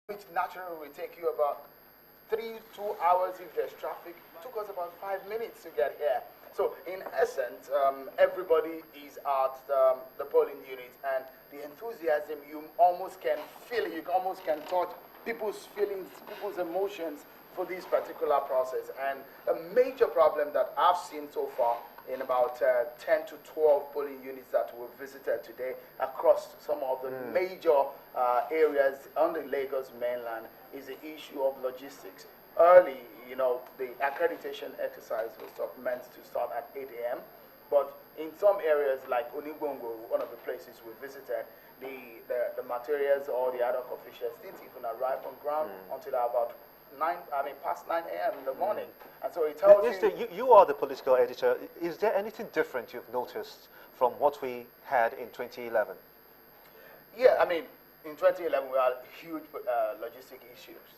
which naturally will take you about 2 hours if there's traffic. It took us about 5 minutes to get here. So in essence, everybody is at the polling unit, and the enthusiasm, you almost can feel it, you almost can touch people's feelings, people's emotions for this particular process. And a major problem that I've seen so far in about 10 to 12 polling units that we've visited today across some of the major areas on the Lagos mainland is the issue of logistics. Early, the accreditation exercise was meant to start at 8 a.m., but in some areas like Onigbongo, one of the places we visited, the materials or the ad hoc officials didn't even arrive on ground until about past 9 a.m. in the morning. And so it tells you are the political editor. Is there anything different you've noticed from what we had in 2011? Yeah, in 2011 we had huge logistic issues.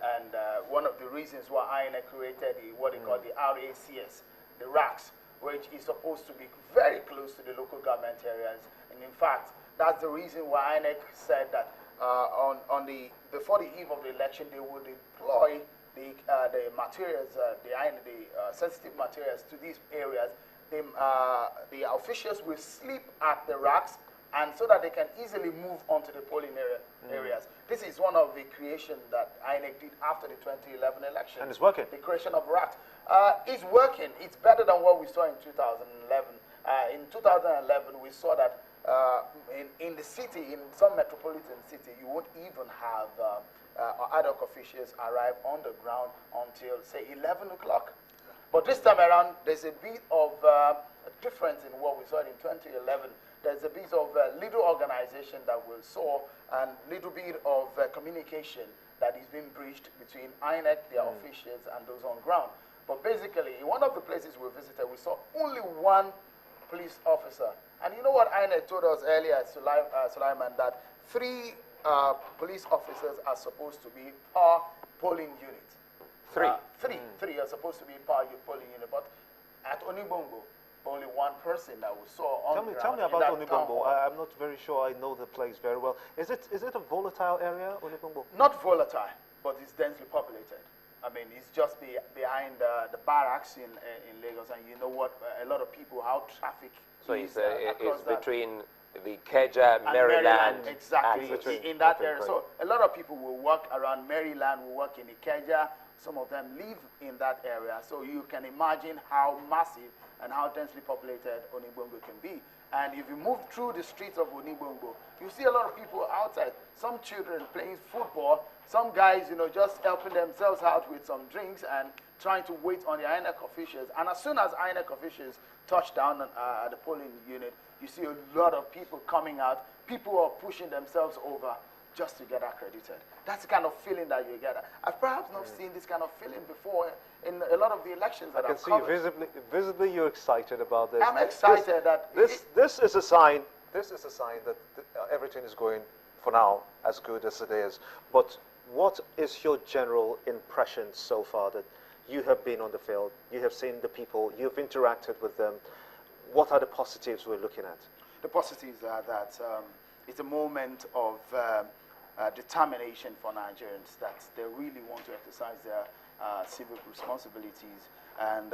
And one of the reasons why INEC created what they call the RACS, the racks, which is supposed to be very close to the local government areas. And in fact, that's the reason why INEC said that before the eve of the election, they would deploy the materials, the sensitive materials to these areas. The officials will sleep at the racks, and so that they can easily move onto the polling areas. This is one of the creations that INEC did after the 2011 election. And it's working. The creation of racks. It's working. It's better than what we saw in 2011. In 2011, we saw that in the city, in some metropolitan city, you won't even have ad hoc officials arrive on the ground until, say, 11 o'clock. But this time around, there's a bit of a difference in what we saw in 2011. There's a bit of little organization that we saw and little bit of communication that is being breached between INEC, their officials, and those on ground. But basically, in one of the places we visited, we saw only one police officer. And you know what INEC told us earlier, Sulaiman, that 3 police officers are supposed to be per polling unit. Three are supposed to be per polling unit. But at Onigbongo, only one person that we saw on the ground. Tell me about Onigbongo. I'm not very sure I know the place very well. Is it a volatile area, Onigbongo? Not volatile, but it's densely populated. It's just behind the barracks in Lagos, and you know what? A lot of people, how traffic so is it's between the Ikeja, Maryland. Exactly, in that area. So a lot of people will work around Maryland, will work in Ikeja. Some of them live in that area. So you can imagine how massive and how densely populated Onigbongo can be. And if you move through the streets of Onigbongo, you see a lot of people outside. Some children playing football, some guys, just helping themselves out with some drinks and trying to wait on the INEC officials. And as soon as INEC officials touch down at the polling unit, you see a lot of people coming out. People are pushing themselves over just to get accredited. That's the kind of feeling that you get. I've perhaps not seen this kind of feeling before in a lot of the elections that I've covered. I can see visibly you're excited about this. I'm excited this is a sign. This is a sign that everything is going, for now, as good as it is. But what is your general impression so far that you have been on the field, you have seen the people, you've interacted with them? What are the positives we're looking at? The positives are that it's a moment of determination for Nigerians, that they really want to exercise their civic responsibilities. And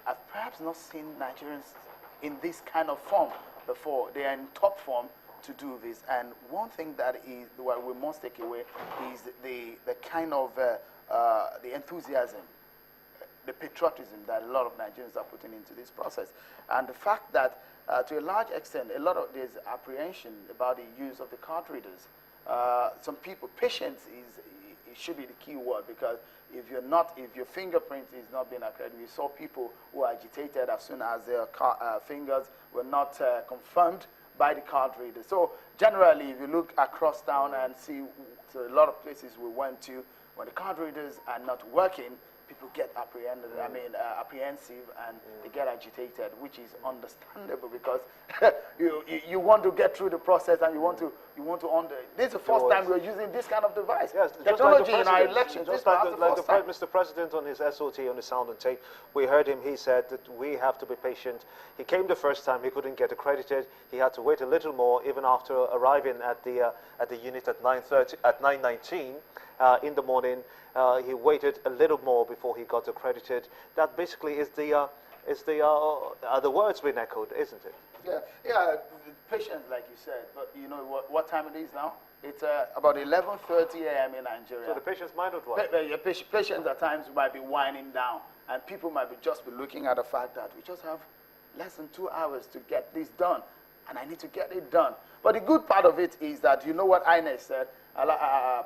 I've perhaps not seen Nigerians in this kind of form before. They are in top form to do this. And one thing that is what we must take away is the kind of the enthusiasm, the patriotism that a lot of Nigerians are putting into this process. And the fact that to a large extent, there's apprehension about the use of the card readers. Some people, patience should be the key word, because if your fingerprint is not being accredited, we saw people who are agitated as soon as their fingers were not confirmed by the card reader. So generally, if you look across town and see a lot of places we went to, when the card readers are not working, people get apprehended, apprehensive, and they get agitated, which is understandable because you want to get through the process and you want to this is the first time we're using this kind of device. Yes, technology in our elections. Just like Mr. President on his SOT on his sound and tape, we heard him. He said that we have to be patient. He came the first time, he couldn't get accredited. He had to wait a little more, even after arriving at the unit at 9:19 in the morning. He waited a little more before he got accredited. That basically is the words being echoed, isn't it? Yeah, patience, like you said. But you know what time it is now? It's about 11:30 a.m. in Nigeria. So the patience might not work. Patience at times might be winding down, and people might be just be looking at the fact that we just have less than 2 hours to get this done, and I need to get it done. But the good part of it is that you know what INEC said.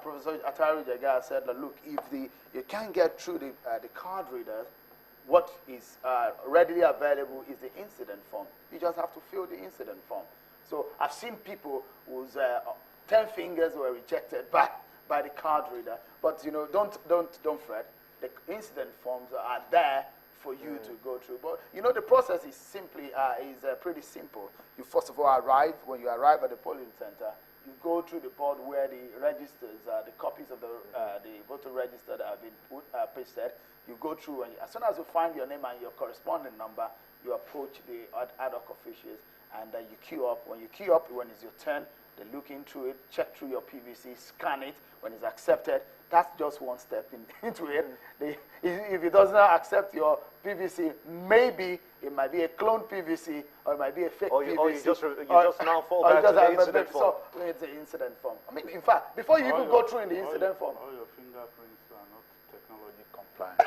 Professor Atari Jaga said that look, if you can't get through the card readers, what is readily available is the incident form. You just have to fill the incident form. So I've seen people whose 10 fingers were rejected by the card reader. But you know, don't fret. The incident forms are there for you to go through. But you know, the process is pretty simple. You first of all arrive. When you arrive at the polling center, you go through the board where the registers, the copies of the voter register that have been pasted. You go through, and as soon as you find your name and your corresponding number, you approach the ad hoc officials, and you queue up. When you queue up, when it's your turn, they look into it, check through your PVC, scan it. When it's accepted, that's just one step into it. If it does not accept your PVC, maybe it might be a clone PVC, or it might be a fake PVC. Or you just now fall back to the incident form. So it's the incident form. I mean, in fact, before you even go through in the incident form. All your fingerprints are not technology compliant.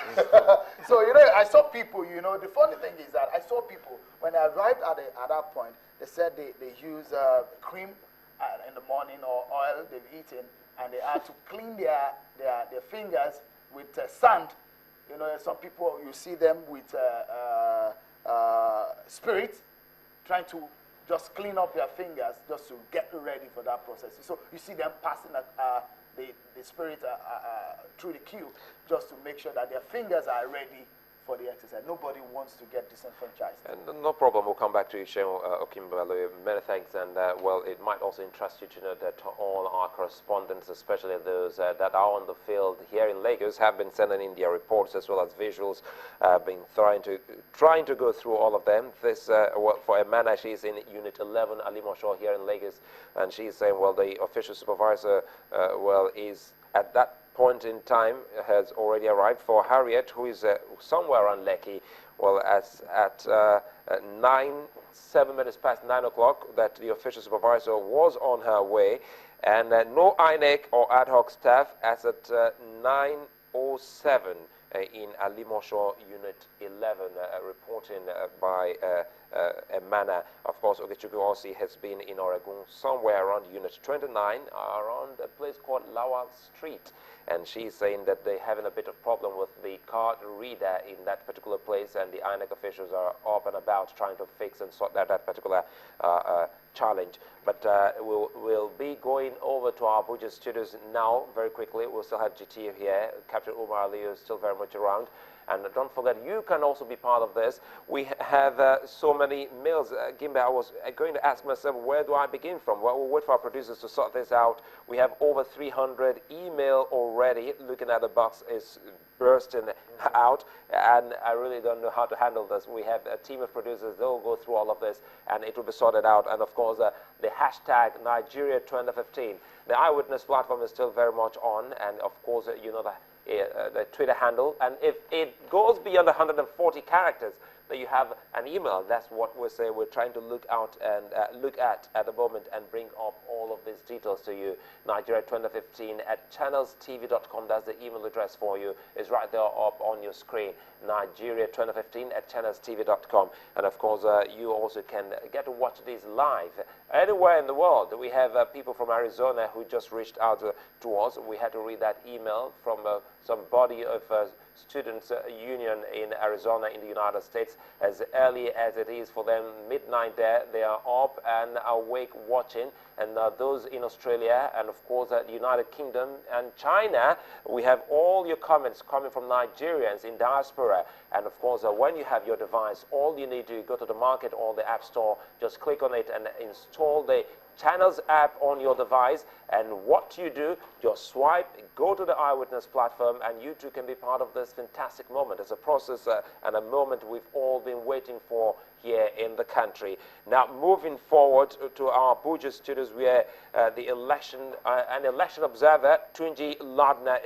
So, you know, I saw people, you know, the funny thing is that I saw people, when they arrived at that point, they said they use cream in the morning or oil they've eaten, and they had to clean their fingers with sand. You know, some people, you see them with spirit, trying to just clean up their fingers just to get ready for that process. So you see them passing the spirit through the queue just to make sure that their fingers are ready for the exercise. Nobody wants to get disenfranchised. And no problem. We'll come back to you, Shehu Okimbalo. Many thanks. And, well, it might also interest you to know that all our correspondents, especially those that are on the field here in Lagos, have been sending in their reports as well as visuals, been trying to go through all of them. This, well, for Emana, she's in Unit 11, Alimosho, here in Lagos, and she's saying, well, the official supervisor, well, is at that point in time has already arrived. For Harriet, who is somewhere on Lekki, well, at 7 minutes past 9 o'clock, that the official supervisor was on her way, and no INEC or ad hoc staff as at 9:07 in Alimosho Unit 11, reporting by Emana. Of course, Ogechukwu Osi has been in Oregon, somewhere around Unit 29, around a place called Lawal Street. And she's saying that they're having a bit of problem with the card reader in that particular place, and the INEC officials are up and about trying to fix and sort out that particular challenge. But we'll be going over to our Abuja studios now very quickly. We'll still have GT here. Captain Umar Ali is still very much around. And don't forget, you can also be part of this. We have so many mails. Gimbe, I was going to ask myself, where do I begin from? Well, we'll wait for our producers to sort this out. We have over 300 email already. Looking at the box is bursting out, and I really don't know how to handle this. We have a team of producers. They'll go through all of this, and it will be sorted out. And, of course, the hashtag Nigeria 2015. The Eyewitness platform is still very much on, and, of course, you know that the Twitter handle, and if it goes beyond 140 characters, then you have an email. That's what we say we're trying to look out and look at the moment and bring up all of these details to you. Nigeria 2015 at channelstv.com. That's the email address for you. It's right there up on your screen. Nigeria 2015 at channelstv.com. And of course, you also can get to watch these live anywhere in the world. We have people from Arizona who just reached out to us. We had to read that email from some body of students' union in Arizona in the United States. as early as it is for them midnight there. They are up and awake watching. And those in Australia and, of course, the United Kingdom and China, we have all your comments coming from Nigerians in diaspora. And, of course, when you have your device, all you need to go to the market or the App Store, just click on it and install the Channels app on your device, and what you do, just swipe, go to the Eyewitness platform, and you too can be part of this fantastic moment. It's a process and a moment we've all been waiting for here in the country. Now, moving forward to our Abuja studios, where an election observer, Tunji Lardner, is